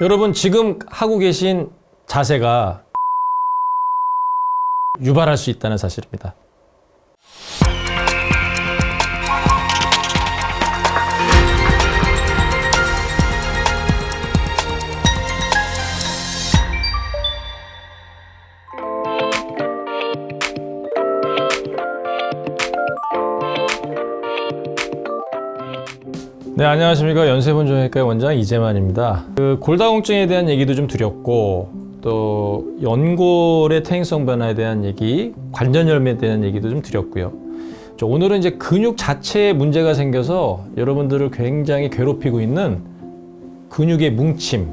여러분 지금 하고 계신 자세가 유발할 수 있다는 사실입니다. 네, 안녕하십니까. 연세분정형외과의 원장 이재만입니다. 골다공증에 대한 얘기도 좀 드렸고, 또 연골의 퇴행성 변화에 대한 얘기, 관절염에 대한 얘기도 좀 드렸고요. 오늘은 이제 근육 자체에 문제가 생겨서 여러분들을 굉장히 괴롭히고 있는 근육의 뭉침.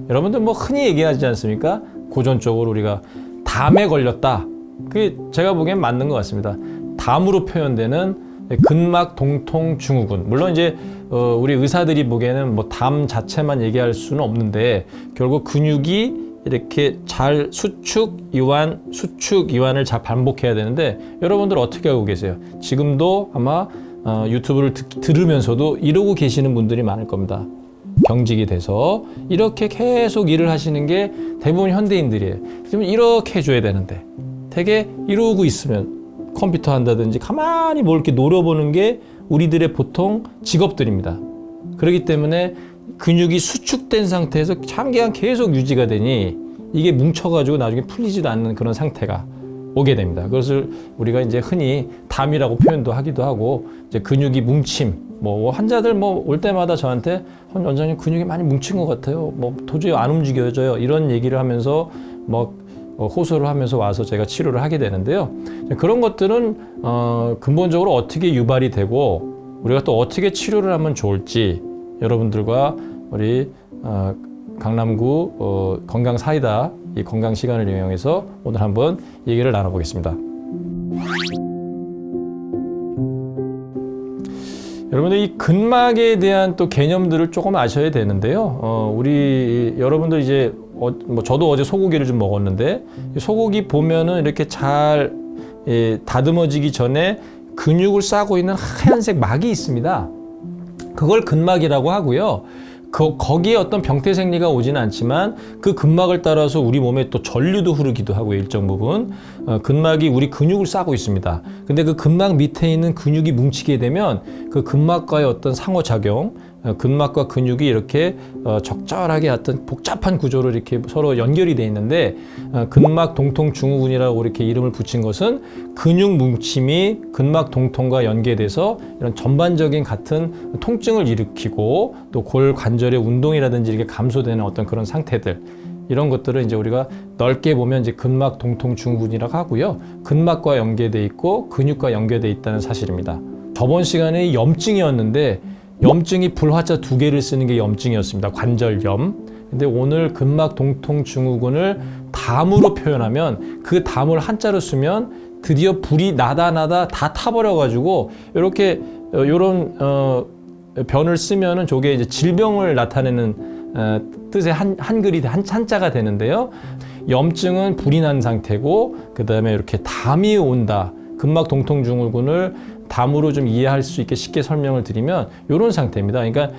여러분들 뭐 흔히 얘기하지 않습니까? 고전적으로 우리가 담에 걸렸다. 그게 제가 보기엔 맞는 것 같습니다. 담으로 표현되는 근막 동통 증후군. 물론 이제 우리 의사들이 보기에는 뭐 담 자체만 얘기할 수는 없는데 결국 근육이 이렇게 잘 수축 이완을 잘 반복해야 되는데 여러분들 어떻게 하고 계세요? 지금도 아마 유튜브를 들으면서도 이러고 계시는 분들이 많을 겁니다. 경직이 돼서 이렇게 계속 일을 하시는 게 대부분 현대인들이에요. 지금 이렇게 해줘야 되는데 되게 이러고 있으면 컴퓨터 한다든지 가만히 뭘 이렇게 노려보는 게 우리들의 보통 직업들입니다. 그렇기 때문에 근육이 수축된 상태에서 장기간 계속 유지가 되니 이게 뭉쳐가지고 나중에 풀리지도 않는 그런 상태가 오게 됩니다. 그것을 우리가 이제 흔히 담이라고 표현도 하기도 하고, 이제 근육이 뭉침, 뭐 환자들 뭐 올 때마다 저한테 원장님 근육이 많이 뭉친 것 같아요. 뭐 도저히 안 움직여져요. 이런 얘기를 하면서 뭐 호소를 하면서 와서 제가 치료를 하게 되는데요. 그런 것들은 근본적으로 어떻게 유발이 되고 우리가 또 어떻게 치료를 하면 좋을지 여러분들과 우리 강남구 건강 사이다 이 건강 시간을 이용해서 오늘 한번 얘기를 나눠보겠습니다. 여러분들 이 근막에 대한 또 개념들을 조금 아셔야 되는데요. 우리 여러분들 이제 뭐 저도 어제 소고기를 좀 먹었는데 소고기 보면은 이렇게 잘 다듬어지기 전에 근육을 싸고 있는 하얀색 막이 있습니다. 그걸 근막이라고 하고요. 거기에 어떤 병태 생리가 오지는 않지만 그 근막을 따라서 우리 몸에 또 전류도 흐르기도 하고 일정 부분 근막이 우리 근육을 싸고 있습니다. 근데 그 근막 밑에 있는 근육이 뭉치게 되면 그 근막과의 어떤 상호작용, 근막과 근육이 이렇게 적절하게 어떤 복잡한 구조로 이렇게 서로 연결이 돼 있는데 근막 동통 증후군이라고 이렇게 이름을 붙인 것은 근육 뭉침이 근막 동통과 연계돼서 이런 전반적인 같은 통증을 일으키고 또 골 관절의 운동이라든지 이렇게 감소되는 어떤 그런 상태들, 이런 것들을 이제 우리가 넓게 보면 이제 근막 동통 증후군이라고 하고요. 근막과 연계돼 있고 근육과 연계돼 있다는 사실입니다. 저번 시간에 염증이었는데 염증이 불화자 2개를 쓰는 게 염증이었습니다. 관절염. 근데 오늘 근막 동통 증후군을 담으로 표현하면 그 담을 한자로 쓰면 드디어 불이 나다 다 타버려가지고 이렇게 요런 변을 쓰면은 저게 이제 질병을 나타내는 뜻의 한글이 한자가 되는데요. 염증은 불이 난 상태고 그 다음에 이렇게 담이 온다. 근막 동통 증후군을 담으로 좀 이해할 수 있게 쉽게 설명을 드리면 이런 상태입니다. 그러니까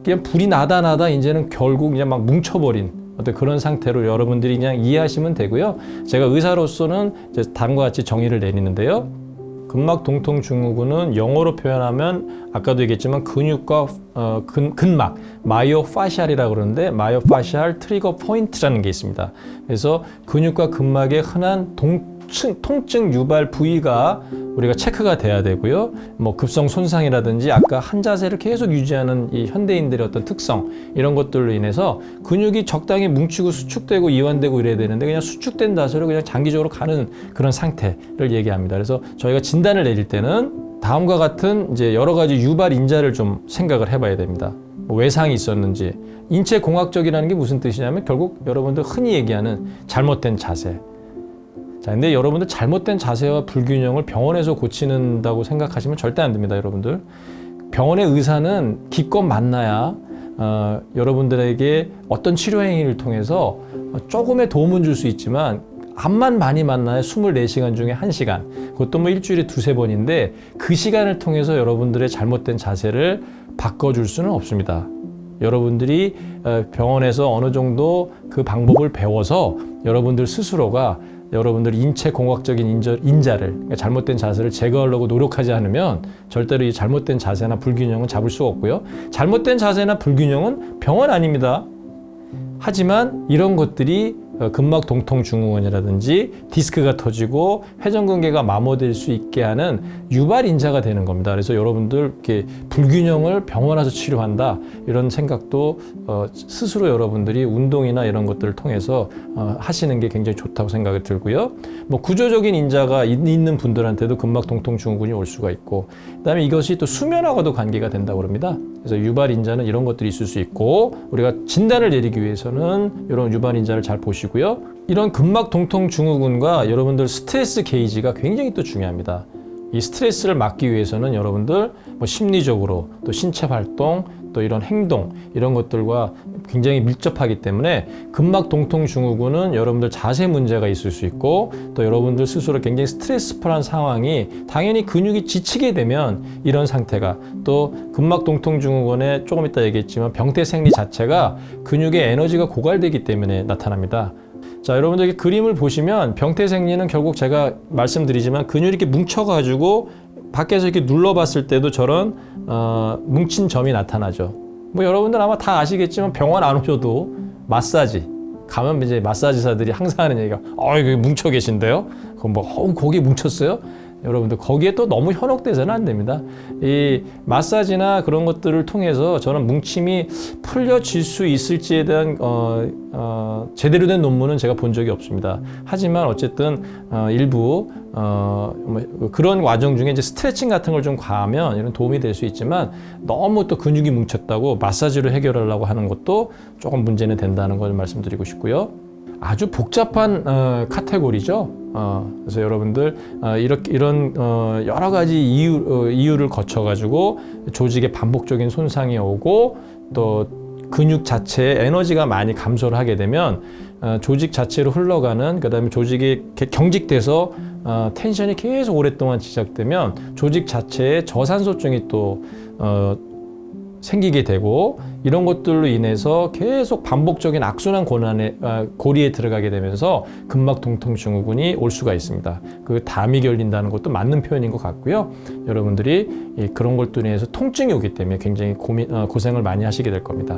그냥 불이 나다 이제는 결국 그냥 막 뭉쳐버린 어떤 그런 상태로 여러분들이 그냥 이해하시면 되고요. 제가 의사로서는 이제 다음과 같이 정의를 내리는데요. 근막 동통 증후군은 영어로 표현하면 아까도 얘기했지만 근육과 근막, 마이오파시알이라고 그러는데 마이오파시알 트리거 포인트라는 게 있습니다. 그래서 근육과 근막의 흔한 통증 유발 부위가 우리가 체크가 돼야 되고요. 뭐 급성 손상이라든지 아까 한 자세를 계속 유지하는 이 현대인들의 어떤 특성, 이런 것들로 인해서 근육이 적당히 뭉치고 수축되고 이완되고 이래야 되는데 그냥 수축된 자세로 그냥 장기적으로 가는 그런 상태를 얘기합니다. 그래서 저희가 진단을 내릴 때는 다음과 같은 이제 여러 가지 유발 인자를 좀 생각을 해봐야 됩니다. 뭐 외상이 있었는지. 인체 공학적이라는 게 무슨 뜻이냐면 결국 여러분들 흔히 얘기하는 잘못된 자세. 자, 근데 여러분들 잘못된 자세와 불균형을 병원에서 고치는다고 생각하시면 절대 안 됩니다, 여러분들. 병원의 의사는 기껏 만나야 여러분들에게 어떤 치료 행위를 통해서 조금의 도움은 줄 수 있지만 암만 많이 만나야 24시간 중에 1시간, 그것도 뭐 일주일에 2-3번인데 그 시간을 통해서 여러분들의 잘못된 자세를 바꿔줄 수는 없습니다. 여러분들이 병원에서 어느 정도 그 방법을 배워서 여러분들 스스로가 여러분들 인체 공학적인 인자를, 그러니까 잘못된 자세를 제거하려고 노력하지 않으면 절대로 이 잘못된 자세나 불균형은 잡을 수가 없고요. 잘못된 자세나 불균형은 병은 아닙니다. 하지만 이런 것들이 근막 동통 증후군이라든지 디스크가 터지고 회전근개가 마모될 수 있게 하는 유발 인자가 되는 겁니다. 그래서 여러분들 이렇게 불균형을 병원 와서 치료한다 이런 생각도 스스로 여러분들이 운동이나 이런 것들을 통해서 하시는 게 굉장히 좋다고 생각이 들고요. 뭐 구조적인 인자가 있는 분들한테도 근막 동통 증후군이 올 수가 있고, 그다음에 이것이 또 수면하고도 관계가 된다고 합니다. 그래서 유발 인자는 이런 것들이 있을 수 있고, 우리가 진단을 내리기 위해서는 이런 유발 인자를 잘 보시고요. 이런 근막 동통 증후군과 여러분들 스트레스 게이지가 굉장히 또 중요합니다. 이 스트레스를 막기 위해서는 여러분들 뭐 심리적으로 또 신체 활동 또 이런 행동 이런 것들과 굉장히 밀접하기 때문에 근막 동통 증후군은 여러분들 자세 문제가 있을 수 있고, 또 여러분들 스스로 굉장히 스트레스풀한 상황이 당연히 근육이 지치게 되면 이런 상태가, 또 근막 동통 증후군에 조금 이따 얘기했지만 병태 생리 자체가 근육의 에너지가 고갈되기 때문에 나타납니다. 자, 여러분들 그림을 보시면 병태 생리는 결국 제가 말씀드리지만 근육이 이렇게 뭉쳐가지고 밖에서 이렇게 눌러봤을 때도 저런 뭉친 점이 나타나죠. 뭐 여러분들 아마 다 아시겠지만 병원 안 오셔도 마사지 가면 이제 마사지사들이 항상 하는 얘기가 이거 뭉쳐 계신데요? 그럼 뭐 거기 뭉쳤어요? 여러분들 거기에 또 너무 현혹돼서는 안 됩니다. 이 마사지나 그런 것들을 통해서 저는 뭉침이 풀려질 수 있을지에 대한 제대로 된 논문은 제가 본 적이 없습니다. 하지만 어쨌든 일부 그런 과정 중에 이제 스트레칭 같은 걸 좀 과하면 이런 도움이 될 수 있지만, 너무 또 근육이 뭉쳤다고 마사지로 해결하려고 하는 것도 조금 문제는 된다는 걸 말씀드리고 싶고요. 아주 복잡한 카테고리죠. 그래서 여러분들 이런 여러 가지 이유를 거쳐가지고 조직에 반복적인 손상이 오고, 또 근육 자체에 에너지가 많이 감소를 하게 되면 조직 자체로 흘러가는, 그다음에 조직이 경직돼서 텐션이 계속 오랫동안 지속되면 조직 자체에 저산소증이 또 생기게 되고, 이런 것들로 인해서 계속 반복적인 악순환 고리에 들어가게 되면서 근막 동통 증후군이 올 수가 있습니다. 그 담이 결린다는 것도 맞는 표현인 것 같고요. 여러분들이 그런 것들로 인해서 통증이 오기 때문에 굉장히 고생을 많이 하시게 될 겁니다.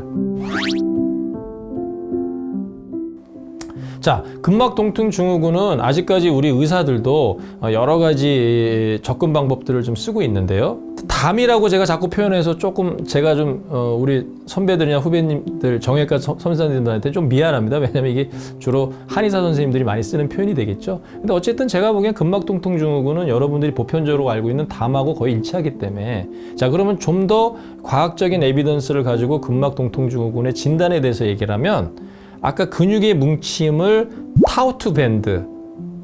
자, 근막 동통 증후군은 아직까지 우리 의사들도 여러 가지 접근 방법들을 좀 쓰고 있는데요. 담이라고 제가 자꾸 표현해서 조금 제가 좀 우리 선배들이나 후배님들, 정형외과 선생님들한테 좀 미안합니다. 왜냐면 이게 주로 한의사 선생님들이 많이 쓰는 표현이 되겠죠. 근데 어쨌든 제가 보기엔 근막 동통 증후군은 여러분들이 보편적으로 알고 있는 담하고 거의 일치하기 때문에, 자, 그러면 좀 더 과학적인 에비던스를 가지고 근막 동통 증후군의 진단에 대해서 얘기를 하면, 아까 근육의 뭉침을 타우트 밴드,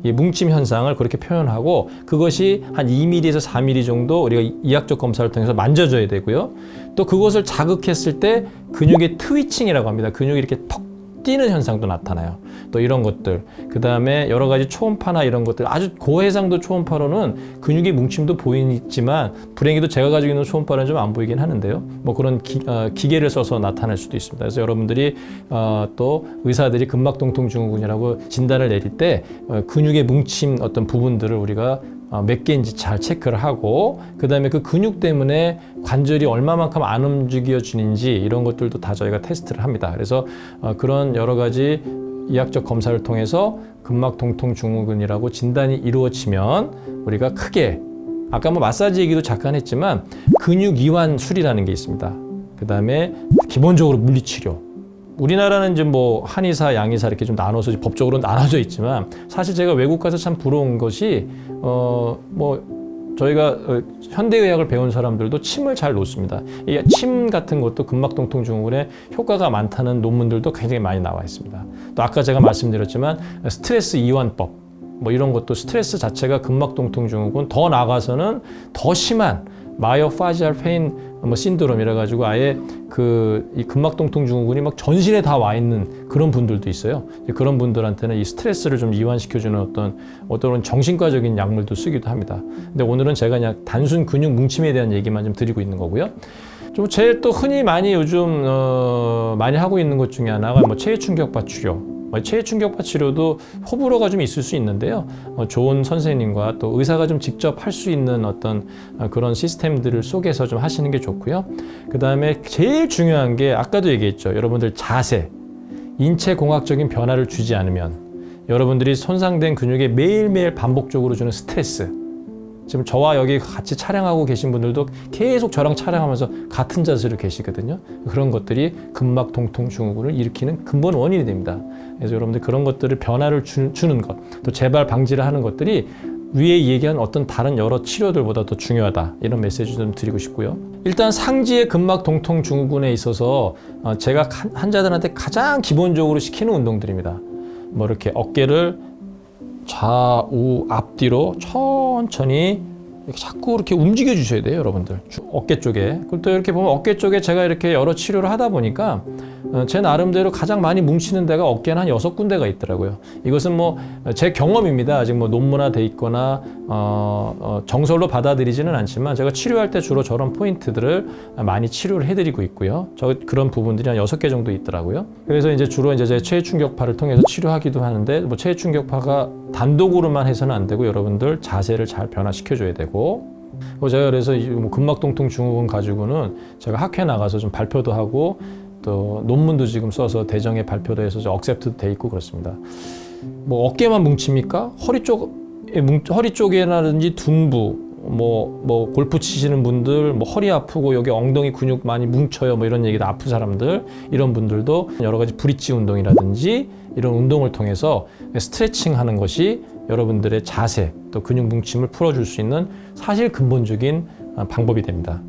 이 뭉침 현상을 그렇게 표현하고, 그것이 한 2mm에서 4mm 정도 우리가 이학적 검사를 통해서 만져줘야 되고요. 또 그것을 자극했을 때 근육의 트위칭이라고 합니다. 근육이 이렇게 턱 뛰는 현상도 나타나요. 또 이런 것들, 그 다음에 여러 가지 초음파나 이런 것들, 아주 고해상도 초음파로는 근육의 뭉침도 보이지만 불행히도 제가 가지고 있는 초음파는 좀 안 보이긴 하는데요. 뭐 그런 기계를 써서 나타날 수도 있습니다. 그래서 여러분들이 또 의사들이 근막 동통 증후군이라고 진단을 내릴 때 근육의 뭉침 어떤 부분들을 우리가 몇 개인지 잘 체크를 하고, 그 다음에 그 근육 때문에 관절이 얼마만큼 안 움직여지는지 이런 것들도 다 저희가 테스트를 합니다. 그래서 그런 여러 가지 이학적 검사를 통해서 근막 동통 증후군이라고 진단이 이루어지면 우리가 크게, 아까 뭐 마사지 얘기도 잠깐 했지만 근육 이완술이라는 게 있습니다. 그 다음에 기본적으로 물리치료. 우리나라는 이제 뭐 한의사, 양의사 이렇게 좀 나눠서 법적으로 나눠져 있지만, 사실 제가 외국 가서 참 부러운 것이 뭐 저희가 현대의학을 배운 사람들도 침을 잘 놓습니다. 이 침 같은 것도 근막 동통 증후군에 효과가 많다는 논문들도 굉장히 많이 나와 있습니다. 또 아까 제가 말씀드렸지만 스트레스 이완법, 뭐 이런 것도 스트레스 자체가 근막 동통 증후군, 더 나아가서는 더 심한 마이오파지알 페인 신드롬이라 가지고 아예 이 근막 동통 증후군이 막 전신에 다 와 있는 그런 분들도 있어요. 그런 분들한테는 이 스트레스를 좀 이완시켜주는 어떤 정신과적인 약물도 쓰기도 합니다. 근데 오늘은 제가 그냥 단순 근육 뭉침에 대한 얘기만 좀 드리고 있는 거고요. 좀 제일 또 흔히 많이 요즘 많이 하고 있는 것 중에 하나가 뭐 체외 충격파 치료. 체외 충격파 치료도 호불호가 좀 있을 수 있는데요. 좋은 선생님과 또 의사가 좀 직접 할 수 있는 어떤 그런 시스템들을 속에서 좀 하시는 게 좋고요. 그 다음에 제일 중요한 게 아까도 얘기했죠. 여러분들 자세, 인체 공학적인 변화를 주지 않으면 여러분들이 손상된 근육에 매일매일 반복적으로 주는 스트레스. 지금 저와 여기 같이 촬영하고 계신 분들도 계속 저랑 촬영하면서 같은 자세로 계시거든요. 그런 것들이 근막 동통 증후군을 일으키는 근본 원인이 됩니다. 그래서 여러분들 그런 것들을 변화를 주는 것, 또 재발 방지를 하는 것들이 위에 얘기한 어떤 다른 여러 치료들보다 더 중요하다. 이런 메시지 좀 드리고 싶고요. 일단 상지의 근막 동통 증후군에 있어서 제가 환자들한테 가장 기본적으로 시키는 운동들입니다. 뭐 이렇게 어깨를 좌우 앞뒤로 천천히 이렇게 자꾸 이렇게 움직여 주셔야 돼요, 여러분들. 어깨 쪽에. 그리고 또 이렇게 보면 어깨 쪽에 제가 이렇게 여러 치료를 하다 보니까 제 나름대로 가장 많이 뭉치는 데가 어깨는 한 6군데가 있더라고요. 이것은 뭐 제 경험입니다. 아직 뭐 논문화돼 있거나 정설로 받아들이지는 않지만 제가 치료할 때 주로 저런 포인트들을 많이 치료를 해드리고 있고요. 그런 부분들이 한 6개 정도 있더라고요. 그래서 이제 주로 이제 제 체외 충격파를 통해서 치료하기도 하는데 뭐 체외 충격파가 단독으로만 해서는 안 되고 여러분들 자세를 잘 변화시켜 줘야 되고 제가 그래서 근막 동통 증후군 가지고는 제가 학회 나가서 좀 발표도 하고 또 논문도 지금 써서 대정에 발표도 해서 억셉트도 돼 있고 그렇습니다. 뭐 어깨만 뭉칩니까? 허리 쪽에라든지 둔부, 뭐 골프 치시는 분들, 뭐 허리 아프고 여기 엉덩이 근육 많이 뭉쳐요, 뭐 이런 얘기도 아픈 사람들, 이런 분들도 여러 가지 브릿지 운동이라든지 이런 운동을 통해서 스트레칭하는 것이 여러분들의 자세, 또 근육 뭉침을 풀어줄 수 있는 사실 근본적인 방법이 됩니다.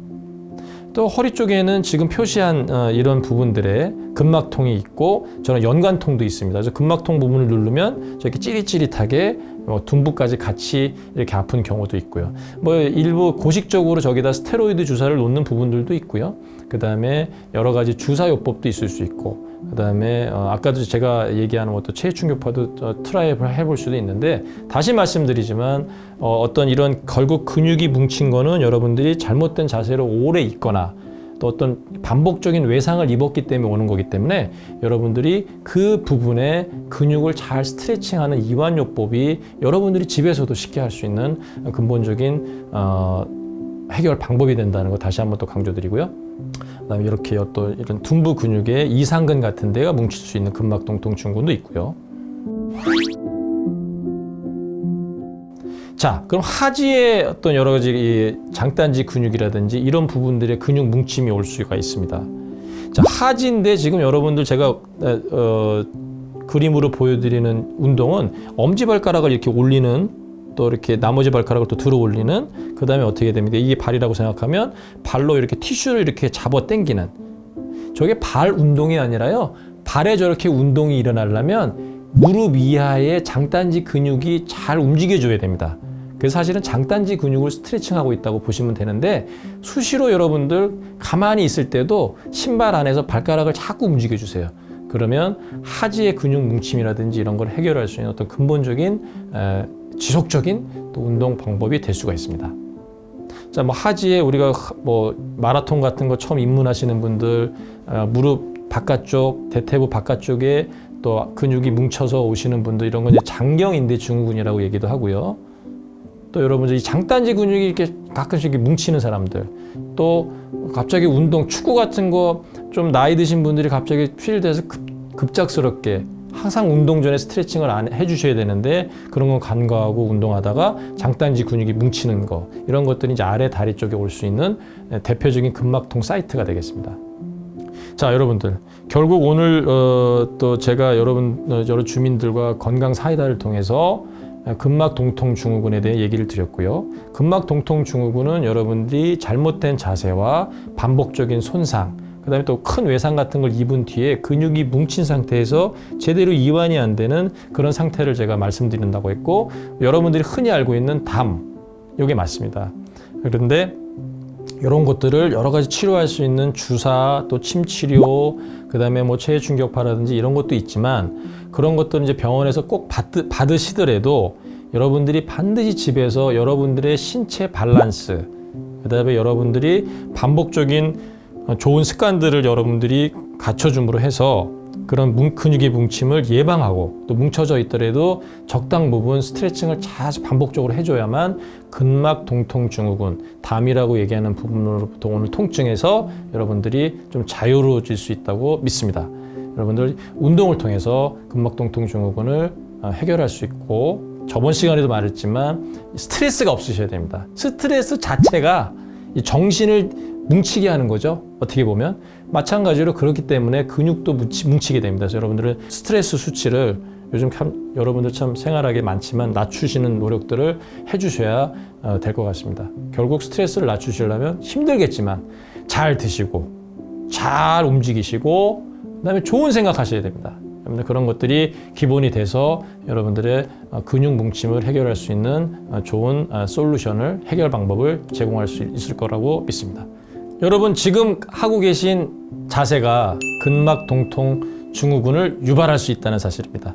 또 허리 쪽에는 지금 표시한 이런 부분들에 근막통이 있고 저는 연관통도 있습니다. 그래서 근막통 부분을 누르면 저렇게 찌릿찌릿하게 둔부까지 같이 이렇게 아픈 경우도 있고요. 뭐 일부 고식적으로 저기다 스테로이드 주사를 놓는 부분들도 있고요. 그 다음에 여러 가지 주사요법도 있을 수 있고, 그 다음에 아까도 제가 얘기하는 것도 체외 충격파도 트라이 해볼 수도 있는데, 다시 말씀드리지만 어떤 이런 결국 근육이 뭉친 거는 여러분들이 잘못된 자세로 오래 있거나 또 어떤 반복적인 외상을 입었기 때문에 오는 거기 때문에 여러분들이 그 부분에 근육을 잘 스트레칭하는 이완요법이 여러분들이 집에서도 쉽게 할 수 있는 근본적인 해결 방법이 된다는 거 다시 한번 또 강조드리고요. 그다음에 이렇게 또 이런 둔부 근육에 이상근 같은 데가 뭉칠 수 있는 근막 동통 증후군도 있고요. 자, 그럼 하지의 어떤 여러 가지 이 장단지 근육이라든지 이런 부분들의 근육 뭉침이 올 수가 있습니다. 자, 하지인데 지금 여러분들 제가 그림으로 보여드리는 운동은 엄지발가락을 이렇게 올리는, 또 이렇게 나머지 발가락을 또 들어 올리는, 그 다음에 어떻게 됩니까? 이게 발이라고 생각하면 발로 이렇게 티슈를 이렇게 잡아 당기는, 저게 발 운동이 아니라요, 발에 저렇게 운동이 일어나려면 무릎 이하의 장단지 근육이 잘 움직여줘야 됩니다. 그래서 사실은 장단지 근육을 스트레칭하고 있다고 보시면 되는데, 수시로 여러분들 가만히 있을 때도 신발 안에서 발가락을 자꾸 움직여주세요. 그러면 하지의 근육 뭉침이라든지 이런 걸 해결할 수 있는 어떤 근본적인 지속적인 또 운동 방법이 될 수가 있습니다. 자, 뭐 하지에 우리가 뭐 마라톤 같은 거 처음 입문하시는 분들, 무릎 바깥쪽, 대퇴부 바깥쪽에 또 근육이 뭉쳐서 오시는 분들, 이런 건 이제 장경인대 증후군이라고 얘기도 하고요. 또 여러분들 이 장단지 근육이 이렇게 가끔씩 이렇게 뭉치는 사람들, 또 갑자기 운동, 축구 같은 거 좀 나이 드신 분들이 갑자기 필드에서 급작스럽게 항상 운동 전에 스트레칭을 안 해주셔야 되는데 그런 건 간과하고 운동하다가 장단지 근육이 뭉치는 거, 이런 것들이 이제 아래 다리 쪽에 올 수 있는 대표적인 근막통 사이트가 되겠습니다. 자, 여러분들 결국 오늘 또 제가 여러 주민들과 건강 사이다를 통해서 근막 동통 증후군에 대해 얘기를 드렸고요. 근막 동통 증후군은 여러분들이 잘못된 자세와 반복적인 손상, 그 다음에 또 큰 외상 같은 걸 입은 뒤에 근육이 뭉친 상태에서 제대로 이완이 안 되는 그런 상태를 제가 말씀드린다고 했고, 여러분들이 흔히 알고 있는 담, 이게 맞습니다. 그런데 이런 것들을 여러 가지 치료할 수 있는 주사, 또 침 치료, 그 다음에 뭐 체외 충격파라든지 이런 것도 있지만, 그런 것들은 이제 병원에서 꼭 받으시더라도 여러분들이 반드시 집에서 여러분들의 신체 밸런스, 그 다음에 여러분들이 반복적인 좋은 습관들을 여러분들이 갖춰줌으로 해서 그런 근육의 뭉침을 예방하고 또 뭉쳐져 있더라도 적당 부분 스트레칭을 자주 반복적으로 해줘야만 근막 동통 증후군, 담이라고 얘기하는 부분으로부터 오는 통증에서 여러분들이 좀 자유로워질 수 있다고 믿습니다. 여러분들 운동을 통해서 근막 동통 증후군을 해결할 수 있고, 저번 시간에도 말했지만 스트레스가 없으셔야 됩니다. 스트레스 자체가 이 정신을 뭉치게 하는 거죠. 어떻게 보면 마찬가지로 그렇기 때문에 근육도 뭉치게 됩니다. 그래서 여러분들은 스트레스 수치를 요즘 여러분들 참 생활하기 많지만 낮추시는 노력들을 해주셔야 될 것 같습니다. 결국 스트레스를 낮추시려면 힘들겠지만 잘 드시고 잘 움직이시고 그다음에 좋은 생각하셔야 됩니다. 여러분들 그런 것들이 기본이 돼서 여러분들의 근육 뭉침을 해결할 수 있는 좋은 솔루션을, 해결 방법을 제공할 수 있을 거라고 믿습니다. 여러분 지금 하고 계신 자세가 근막 동통 증후군을 유발할 수 있다는 사실입니다.